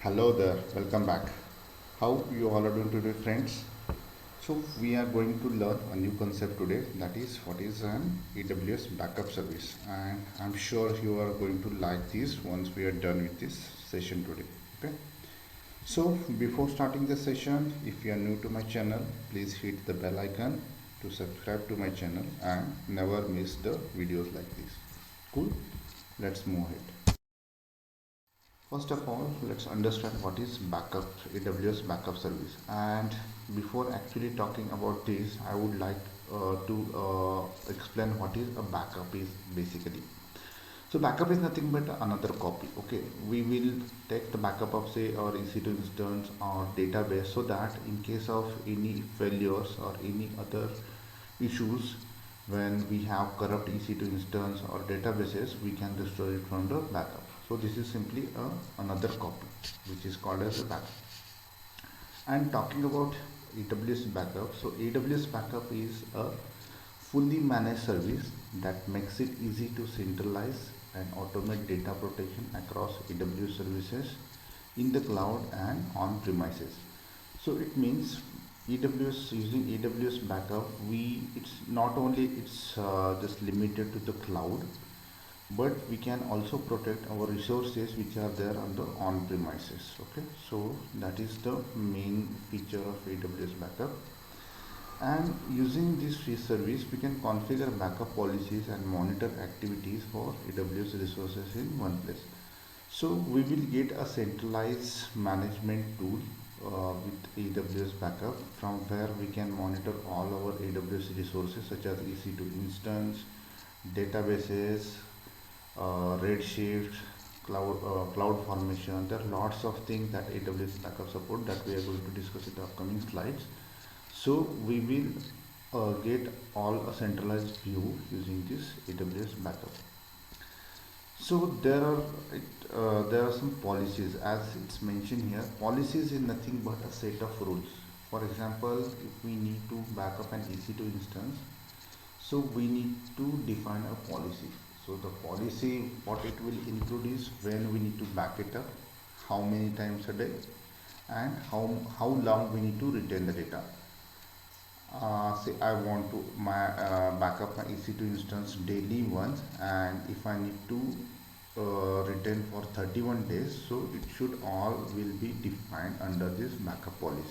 Hello there, welcome back. How you all are doing today, friends? So we are going to learn a new concept today, that is what is an AWS backup service, and I'm sure you are going to like this once we are done with this session today. Okay. So before starting the session, if you are new to my channel, please hit the bell icon to subscribe to my channel and never miss the videos like this. Cool. Let's move ahead. First of all, let's understand what is backup, AWS backup service. And before actually talking about this, I would like to explain what is a backup is basically. So backup is nothing but another copy. Okay, we will take the backup of say our EC2 instance or database so that in case of any failures or any other issues when we have corrupt EC2 instance or databases, we can restore it from the backup. So this is simply another copy which is called as a backup. And talking about AWS backup, so AWS backup is a fully managed service that makes it easy to centralize and automate data protection across AWS services in the cloud and on premises. So it means AWS, using AWS backup, it's not only just limited to the cloud, but we can also protect our resources which are there on the on premises. Okay, so that is the main feature of AWS backup. And using this free service, we can configure backup policies and monitor activities for AWS resources in one place. So we will get a centralized management tool with AWS backup, from where we can monitor all our AWS resources such as EC2 instance, databases, Redshift, cloud formation. There are lots of things that AWS backup support that we are going to discuss in the upcoming slides. So we will get all a centralized view using this AWS backup. So there are some policies, as it's mentioned here. Policies is nothing but a set of rules. For example, if we need to back up an EC2 instance, so we need to define a policy. So the policy, what it will include is when we need to back it up, how many times a day, and how long we need to retain the data. Say I want to back up my EC2 instance daily once, and if I need to retain for 31 days, so it should all will be defined under this backup policies.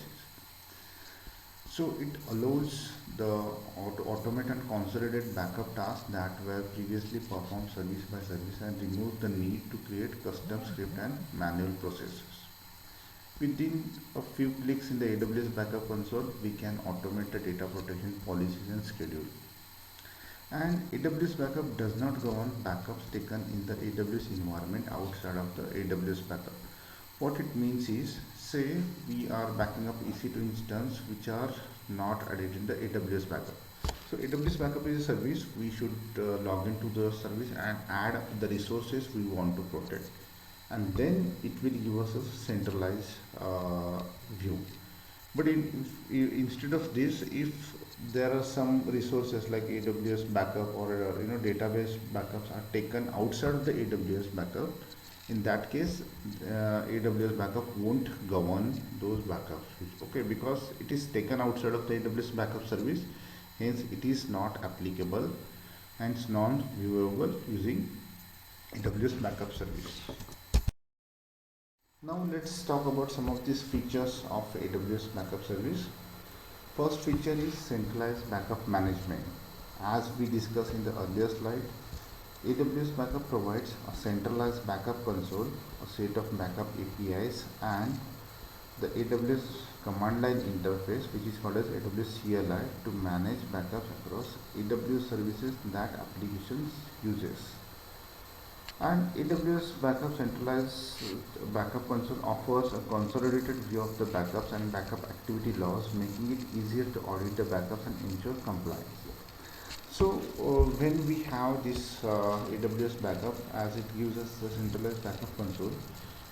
So it allows the automate and consolidate backup tasks that were previously performed service by service, and remove the need to create custom script and manual processes. Within a few clicks in the AWS backup console, we can automate the data protection policies and schedule. And AWS backup does not govern backups taken in the AWS environment outside of the AWS backup. What it means is, say we are backing up EC2 instance which are not added in the AWS backup. So AWS backup is a service. We should log into the service and add the resources we want to protect, and then it will give us a centralized view. But instead of this, if there are some resources like AWS backup or database backups are taken outside of the AWS backup, in that case AWS backup won't govern those backups. Okay, because it is taken outside of the AWS backup service, hence it is not applicable and it's non-viewable using AWS backup service. Now let's talk about some of these features of AWS backup service. First feature is centralized backup management. As we discussed in the earlier slide, AWS backup provides a centralized backup console, a set of backup APIs, and the AWS command line interface, which is called as AWS CLI, to manage backups across AWS services that applications uses. And AWS backup centralized backup console offers a consolidated view of the backups and backup activity logs, making it easier to audit the backups and ensure compliance. So when we have this AWS backup, as it gives us the centralized backup console,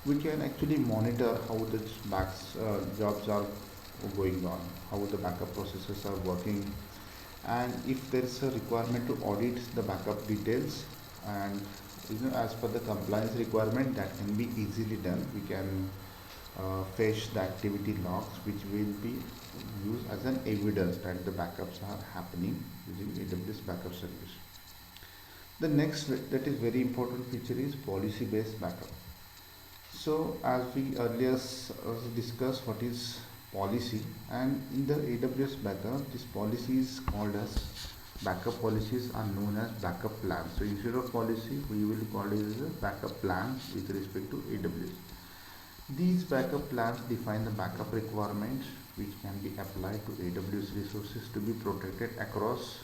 we can actually monitor how the jobs are going on, how the backup processes are working, and if there is a requirement to audit the backup details, and as per the compliance requirement, that can be easily done. We can fetch the activity logs, which will be used as an evidence that the backups are happening using AWS Backup Service. The next that is very important feature is policy based backup. So as we earlier discussed what is policy, and in the AWS backup this policy is called as backup policies are known as backup plans. So instead of policy we will call it as a backup plan with respect to AWS. These backup plans define the backup requirements which can be applied to AWS resources to be protected across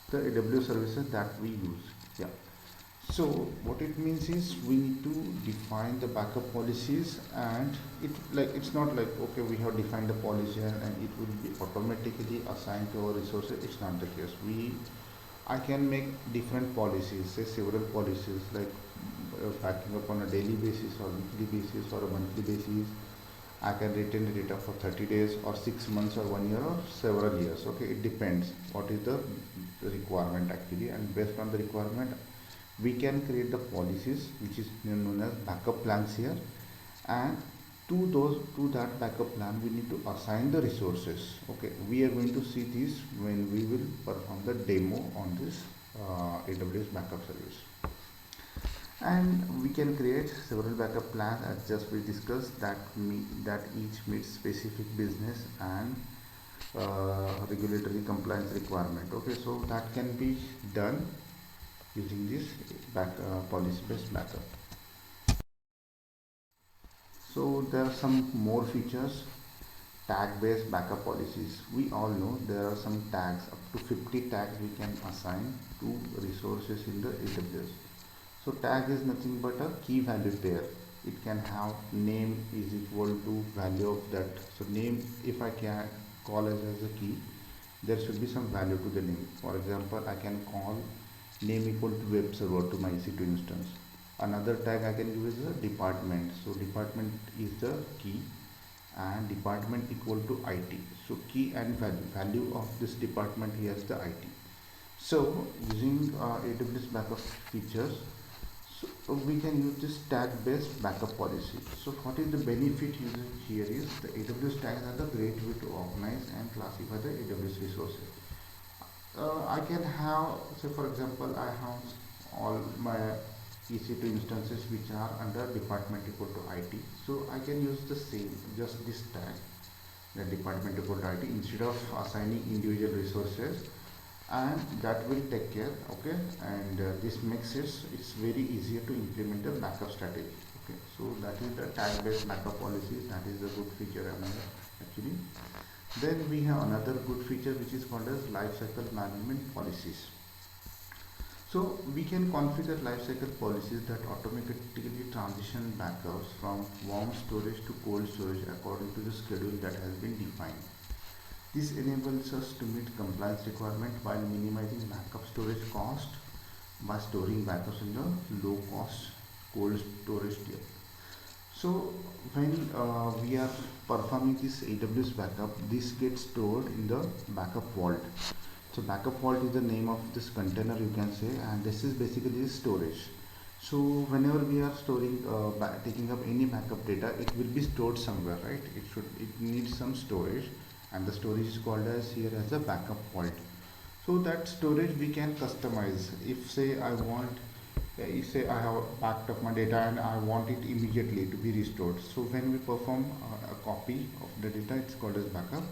the AWS services that we use. Yeah. So what it means is we need to define the backup policies, and it's not like okay we have defined the policy and it will be automatically assigned to our resources. It's not the case. I can make different policies, say several policies like backing up on a daily basis or weekly basis or a monthly basis. I can retain the data for 30 days or 6 months or 1 year or several years. Okay, it depends what is the requirement actually, and based on the requirement we can create the policies which is known as backup plans here, and to that backup plan we need to assign the resources. Okay, we are going to see this when we will perform the demo on this AWS backup service. And we can create several backup plans as just we discussed that each meets specific business and regulatory compliance requirement. Okay, so that can be done using this policy based backup. So there are some more features. Tag based backup policies. We all know there are some tags, up to 50 tags we can assign to resources in the AWS. So tag is nothing but a key value pair. It can have name is equal to value of that. So name, if I can call as a key, there should be some value to the name. For example, I can call name equal to web server to my EC2 instance. Another tag I can use is a department. So department is the key and department equal to IT. So key and value of this department here is the IT. So using AWS backup features, so we can use this tag based backup policy. So what is the benefit using here is the AWS tags are the great way to organize and classify the AWS resources. I can have, say for example, I have all my EC2 instances which are under department equal to IT. So I can use the same, just this tag, the department equal to IT, instead of assigning individual resources, and that will take care. Okay, and this makes it's very easier to implement the backup strategy. Okay, so that is the tag based backup policy. That is a good feature actually. Then we have another good feature which is called as lifecycle management policies. So we can configure lifecycle policies that automatically transition backups from warm storage to cold storage according to the schedule that has been defined. This enables us to meet compliance requirement while minimizing backup storage cost by storing backups in the low cost cold storage tier. So when we are performing this AWS backup, this gets stored in the backup vault. So backup vault is the name of this container, you can say, and this is basically storage. So whenever we are storing taking up any backup data, it will be stored somewhere, right? It needs some storage, and the storage is called as here as a backup vault. So that storage we can customize. If say I have backed up my data and I want it immediately to be restored. So when we perform a copy of the data, it's called as backup,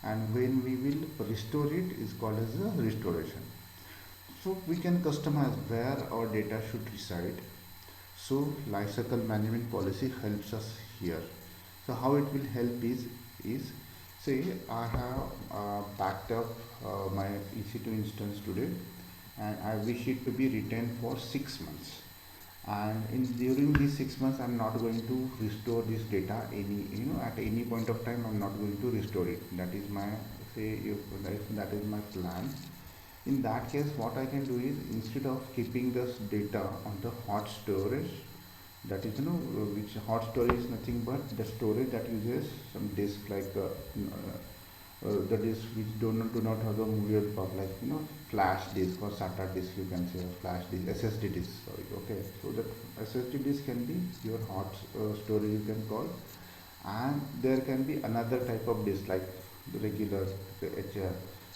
and when we will restore it is called as a restoration. So we can customize where our data should reside. So lifecycle management policy helps us here. So how it will help is say I have backed up my EC2 instance today, and I wish it to be retained for 6 months, and during these 6 months I'm not going to restore this data at any point of time. I'm not going to restore it. That is my if that is my plan. In that case, what I can do is, instead of keeping this data on the hot storage, that is which hot storage is nothing but the storage that uses some disk like the disk which do not have the movable part, like flash disk or SATA disk, you can say, or flash disk, SSD disk, sorry. Okay, so that SSD disk can be your hot storage, you can call, And there can be another type of disk like the regular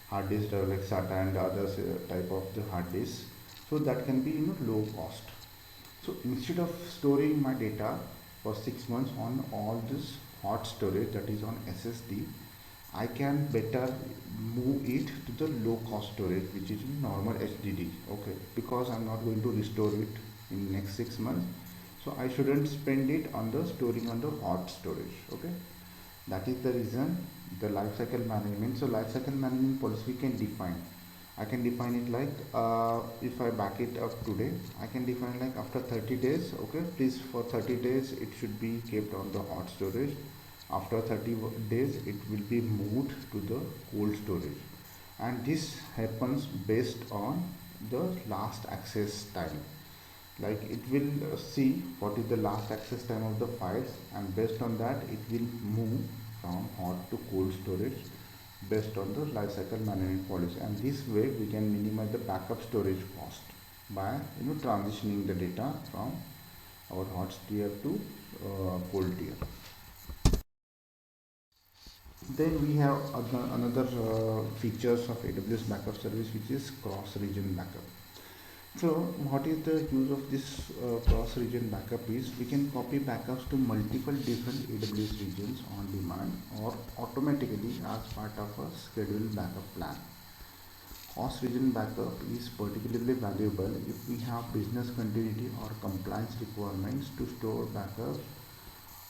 hard disk like SATA and others type of the hard disk. So that can be low cost. So instead of storing my data for 6 months on all this hot storage, that is on SSD, I can better move it to the low cost storage, which is normal HDD. Okay, because I'm not going to restore it in next 6 months, so I shouldn't spend it on the storing on the hot storage. Okay, that is the reason the lifecycle management. So lifecycle management policy we can define. I can define it like if I back it up today, I can define like after 30 days. Okay, please, for 30 days it should be kept on the hot storage. After 30 days it will be moved to the cold storage, and this happens based on the last access time. Like it will see what is the last access time of the files, and based on that it will move from hot to cold storage based on the lifecycle management policy. And this way we can minimize the backup storage cost by transitioning the data from our hot tier to cold tier. Then we have another features of AWS Backup Service, which is cross-region backup. So what is the use of this cross-region backup is we can copy backups to multiple different AWS regions on demand or automatically as part of a scheduled backup plan. Cross-region backup is particularly valuable if we have business continuity or compliance requirements to store backups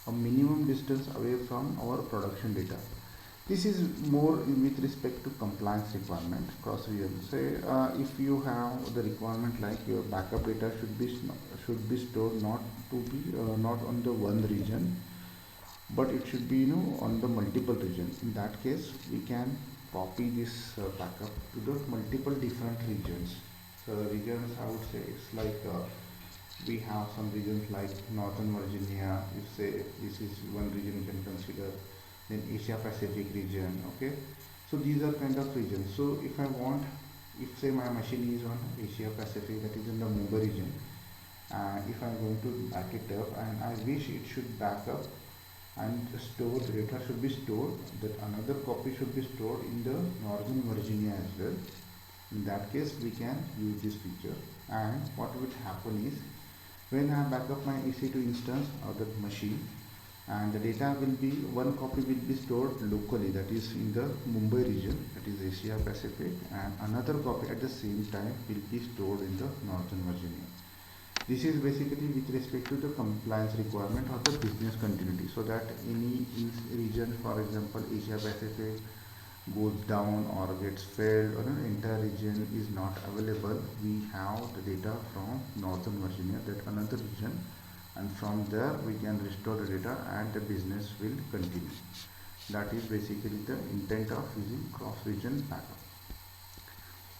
a minimum distance away from our production data. This is more with respect to compliance requirement cross region. Say if you have the requirement like your backup data should be stored not on the one region, but it should be on the multiple region. In that case, we can copy this backup to the multiple different regions. So regions, I would say it's like we have some regions like Northern Virginia. If say this is one region you can consider, then Asia Pacific region. Okay, so these are kind of regions. So if I want, if say my machine is on Asia Pacific, that is in the Mumbai region, if I'm going to back it up and I wish it should back up and store the data should be stored, that another copy should be stored in the Northern Virginia as well. In that case we can use this feature, and what would happen is when I back up my EC2 instance of the machine, and the data will be, one copy will be stored locally, that is in the Mumbai region, that is Asia Pacific, and another copy at the same time will be stored in the Northern Virginia. This is basically with respect to the compliance requirement or the business continuity, so that any region, for example Asia Pacific, goes down or gets failed or an entire region is not available, we have the data from Northern Virginia, that another region, and from there we can restore the data and the business will continue. That is basically the intent of using cross-region backup.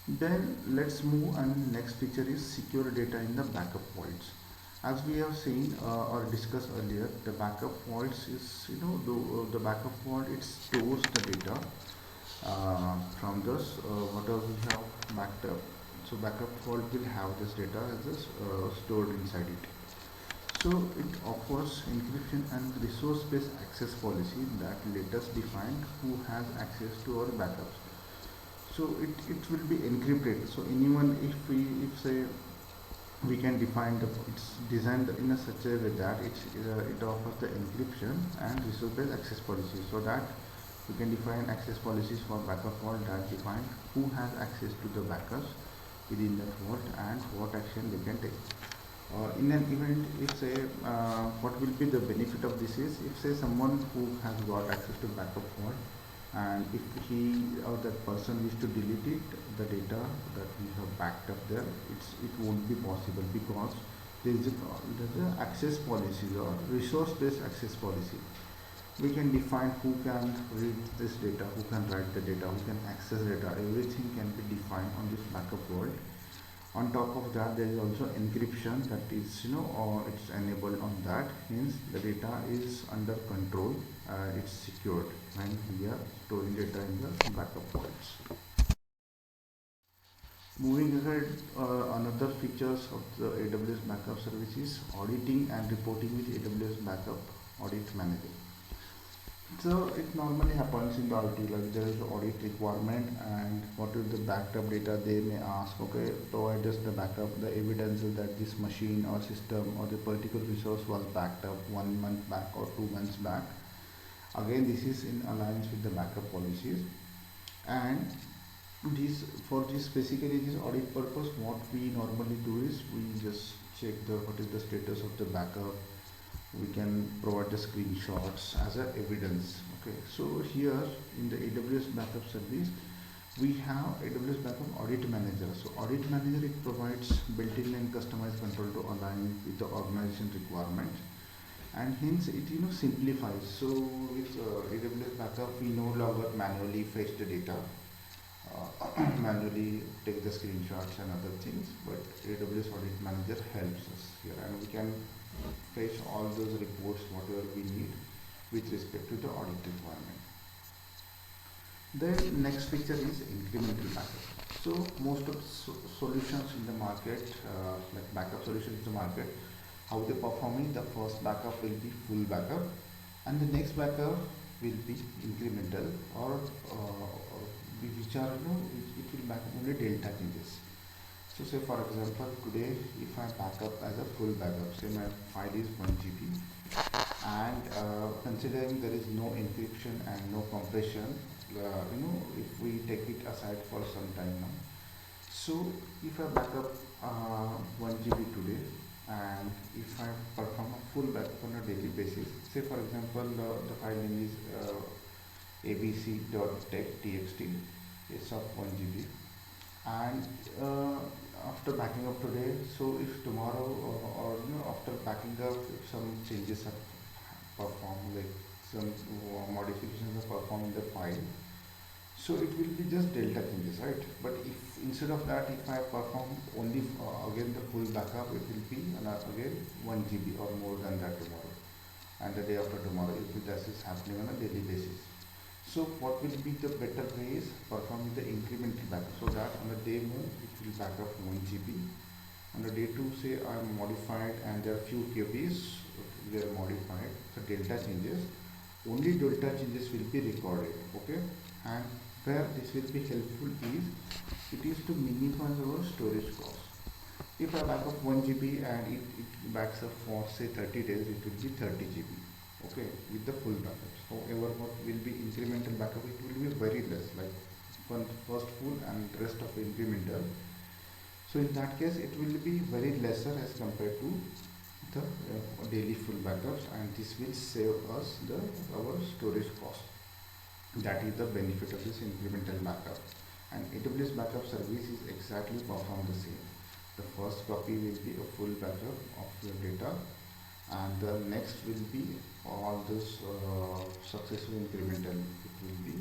Then let's move, and next feature is secure data in the backup vaults. As we have seen or discussed earlier, the backup vaults is the backup vault, it stores the data from this whatever we have backed up. So backup vault will have this data as stored inside it. So it offers encryption and resource-based access policy that let us define who has access to our backups. So it will be encrypted. So anyone, if say we can define it's designed in a such a way that it offers the encryption and resource-based access policy, so that we can define access policies for backup vault that define who has access to the backups within that vault and what action they can take. In an event, if say what will be the benefit of this is, if say someone who has got access to backup vault, and if he or that person wish to delete it, the data that we have backed up there, it won't be possible, because there is a access policy or resource-based access policy. We can define who can read this data, who can write the data, who can access data. Everything can be defined on this backup vault. On top of that, there is also encryption that is it's enabled on that, hence the data is under control, it's secured when we are storing data in the backup vaults. Moving ahead, another features of the AWS Backup Service is auditing and reporting with AWS Backup Audit Manager. So it normally happens in the IT, like there is an audit requirement, and what is the backed up data they may ask, okay, provide us the backup, the evidence that this machine or system or the particular resource was backed up 1 month back or 2 months back. Again, this is in alliance with the backup policies, and this for this basically this audit purpose, what we normally do is we just check the what is the status of the backup. We can provide the screenshots as a evidence. Okay, so here in the AWS Backup Service, we have AWS Backup Audit Manager. So Audit Manager, it provides built-in and customized control to align with the organization requirements, and hence it simplifies. So with AWS Backup, we no longer manually fetch the data, manually take the screenshots and other things, but AWS Audit Manager helps us here, and we can fetch all those reports whatever we need with respect to the audit requirement. The next feature is incremental backup. So most of solutions in the market, like backup solutions in the market, how they perform it, the first backup will be full backup, and the next backup will be incremental, or which are it will back up only delta changes. So say for example, today if I back up as a full backup, say my file is 1 GB, and considering there is no encryption and no compression, if we take it aside for some time now, so if I back up 1 GB today, and if I perform a full backup on a daily basis, say for example the file name is abc.txt, it's of 1 GB, and after backing up today, so if tomorrow or after backing up, if some changes are performed, like some modifications are performed in the file, so it will be just delta changes, right? But if instead of that, if I perform only again the full backup, it will be again 1 GB or more than that tomorrow, and the day after tomorrow, if that is happening on a daily basis. So what will be the better way is performing the incremental backup, so that on the day 1 it will back up 1 GB. On the day 2, say I am modified and there are few QBs they are modified, so delta changes, only delta changes will be recorded. Okay, and where this will be helpful is it is to minimize our storage cost. If I back up 1 GB and it backs up for say 30 days, it will be 30 GB. Okay, with the full backup. However, what will be incremental backup, it will be very less, like first full and rest of incremental. So in that case, it will be very lesser as compared to the daily full backups, and this will save us our storage cost. That is the benefit of this incremental backup. And AWS Backup Service is exactly perform the same. The first copy will be a full backup of your data, and the next will be all this successful incremental. It will be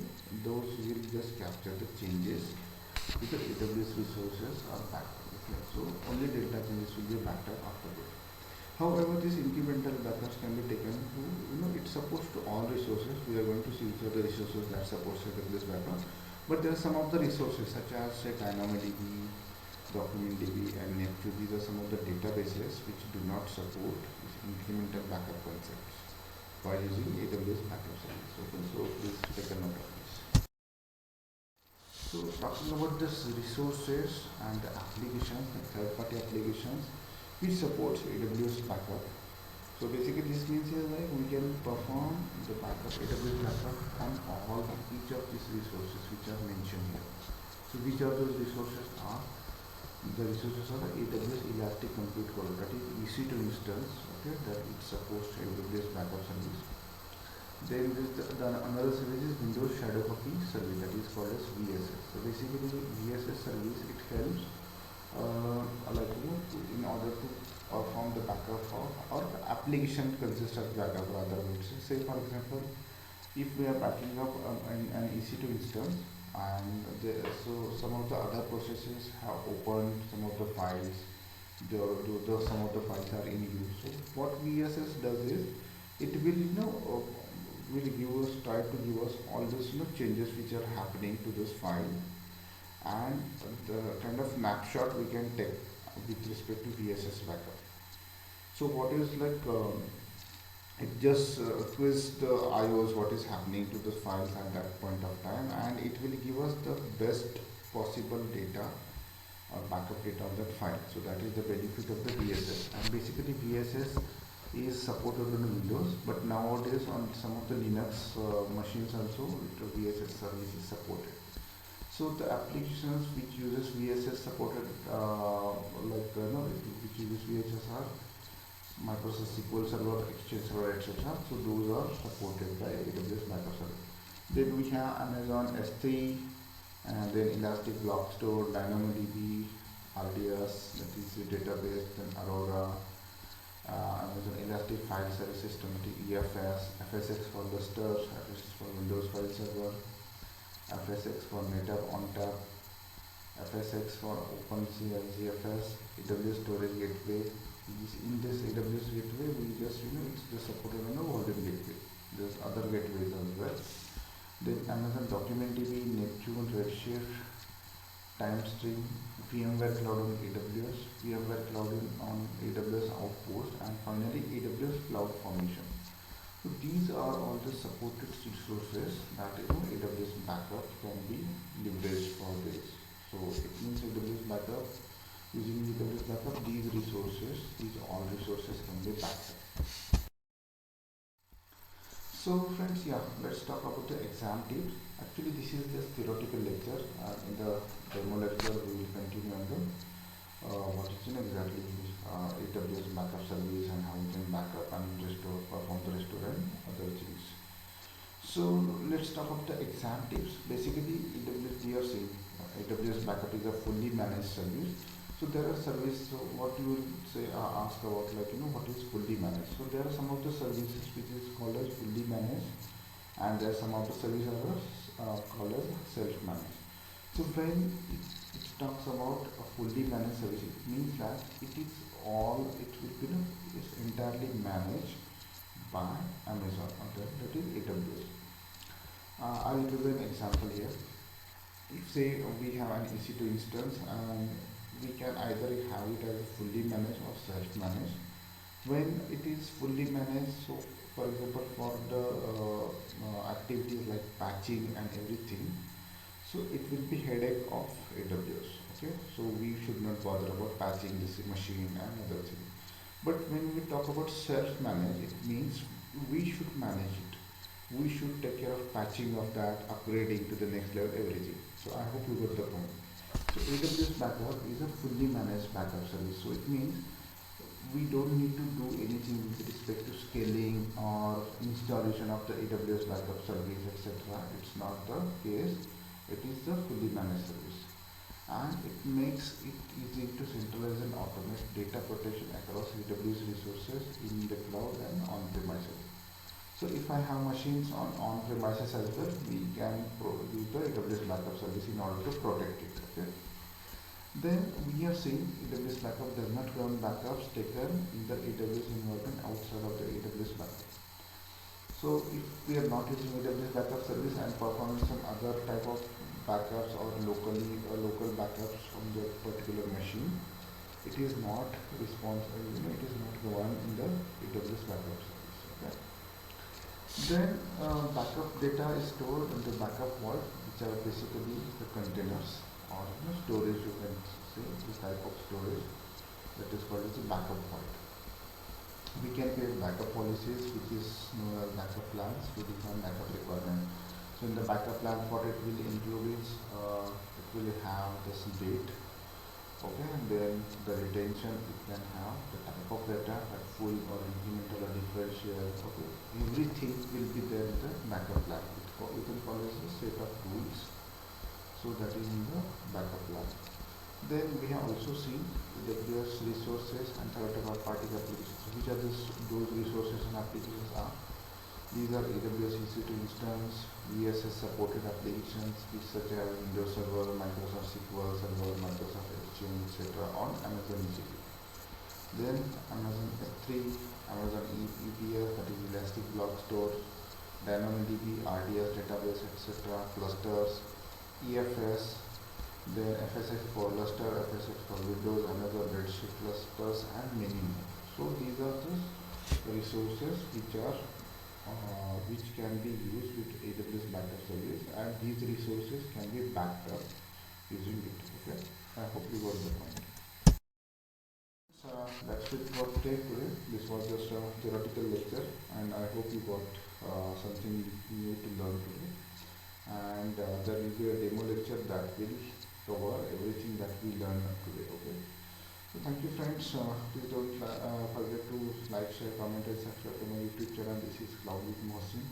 those will just capture the changes because AWS resources are backed up. Okay. So only data changes will be backed up after that. However, these incremental backups can be taken to, it supports to all resources. We are going to see which are the resources that supports AWS backup. But there are some of the resources such as say DynamoDB, DocumentDB, and Neptune. These are some of the databases which do not support this incremental backup concepts by using AWS Backup Service. Okay, so please take a note of this. So talking about this resources and the applications, the third-party applications which supports AWS backup. So basically this means here like we can perform the backup, AWS backup on all each of these resources which are mentioned here. So which of those resources are? The resources are the AWS Elastic Compute Core, that is EC2 instance, okay, that it supports AWS Backup Service. Then another service is Windows Shadow Copy Service, that is called as VSS. So basically VSS service, it helps in order to perform the backup or application consists of backup rather. Say for example, if we are backing up an EC2 instance, and so some of the other processes have opened some of the files, some of the files are in use. So what VSS does is it will try to give us all those changes which are happening to this file, and the kind of snapshot we can take with respect to VSS backup. So what is it just quiz the IOs what is happening to the files at that point of time, and it will give us the best possible data or backup data of that file. So that is the benefit of the VSS. And basically VSS is supported on Windows, but nowadays on some of the Linux machines also VSS service is supported. So the applications which uses VSS supported which uses VSS are Microsoft SQL Server, Exchange Server, etc. So those are supported by AWS Backup Service. Then we have Amazon S3, and then Elastic Block Store, DynamoDB, RDS, that is the database, then Aurora, Amazon Elastic File Service System, EFS, FSX for Lustre, FSX for Windows File Server, FSX for NetApp ONTAP, FSX for OpenCL, ZFS, AWS Storage Gateway. In this AWS Gateway, we just it's just supported on the Volume Gateway. There's other gateways as well. Then Amazon Document DB, Neptune, Redshift, TimeStream, VMware Cloud on AWS, VMware Cloud on AWS Outpost, and finally AWS Cloud Formation. So these are all the supported resources that AWS Backup can be leveraged for this. So it means AWS Backup, using AWS Backup, these all resources can be backed up. So friends, let's talk about the exam tips. Actually, this is just theoretical lecture. In the demo lecture, we will continue on the what is exactly AWS Backup Service and how you can backup and restore, perform the restore and other things. So let's talk about the exam tips. Basically, we are saying AWS Backup is a fully managed service. So there are services. So what you will say, ask about what is fully managed. So there are some of the services which is called as fully managed, and there are some of the services called as self-managed. So when it talks about a fully managed service, it means that it will be is entirely managed by Amazon, or that is AWS. I will give an example here. If say we have an EC2 instance, and we can either have it as a fully managed or self-managed. When it is fully managed, so for example for the activities like patching and everything, so it will be headache of AWS. Okay, so we should not bother about patching this machine and other things. But when we talk about self-managed, it means we should manage it. We should take care of patching of that, upgrading to the next level, everything. So I hope you got the point. So AWS Backup is a fully managed backup service. So it means we don't need to do anything with respect to scaling or installation of the AWS Backup Service, etc. It's not the case. It is the fully managed service, and it makes it easy to centralize and automate data protection across AWS resources in the cloud and on-premises. So if I have machines on-premises as well, we can use the AWS Backup Service in order to protect it. Okay. Then we have seen AWS Backup does not run backups taken in the AWS environment outside of the AWS Backup. So if we are not using AWS Backup Service and performing some other type of backups or local backups from the particular machine, it is not responsible. It is not run in the AWS Backup Service. Okay. Then backup data is stored in the backup vault, which are basically the containers or storage, you can say, the type of storage that is called as the backup vault. We can create backup policies, which is known as backup plans. We define backup requirement. So in the backup plan, what it will include is it will have this date, okay, and then the retention. It can have the type of data, like full or incremental or differential. Okay, everything will be there in the backup plan. You can call it a set of rules. So that is in the backup plan. Then we have also seen AWS resources and third-party applications. Which are those resources and applications are? These are AWS EC2 instance, VSS-supported applications, which such as Windows Server, Microsoft SQL Server, Microsoft Exchange, etc. on Amazon EC2. Then Amazon S3, Amazon EBS, that is Elastic Block Store, DynamoDB, RDS database, etc. Clusters, EFS, then FSX for Lustre, FSX for Windows, another Redshift clusters, and many more. So these are the resources which can be used with AWS Backup Service, and these resources can be backed up using it. Okay, I hope you got the point. That's it for today. This was just a theoretical lecture, and I hope you got something new to learn today. And there will be a demo lecture that will cover everything that we learned today. Okay. So thank you, friends. Please don't forget to like, share, comment, and subscribe to my YouTube channel. This is Cloud with Mohsin,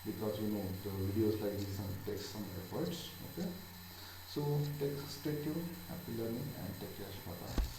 because you know the videos like this take some efforts. Okay. So stay tuned. Happy learning and take care. Bye bye.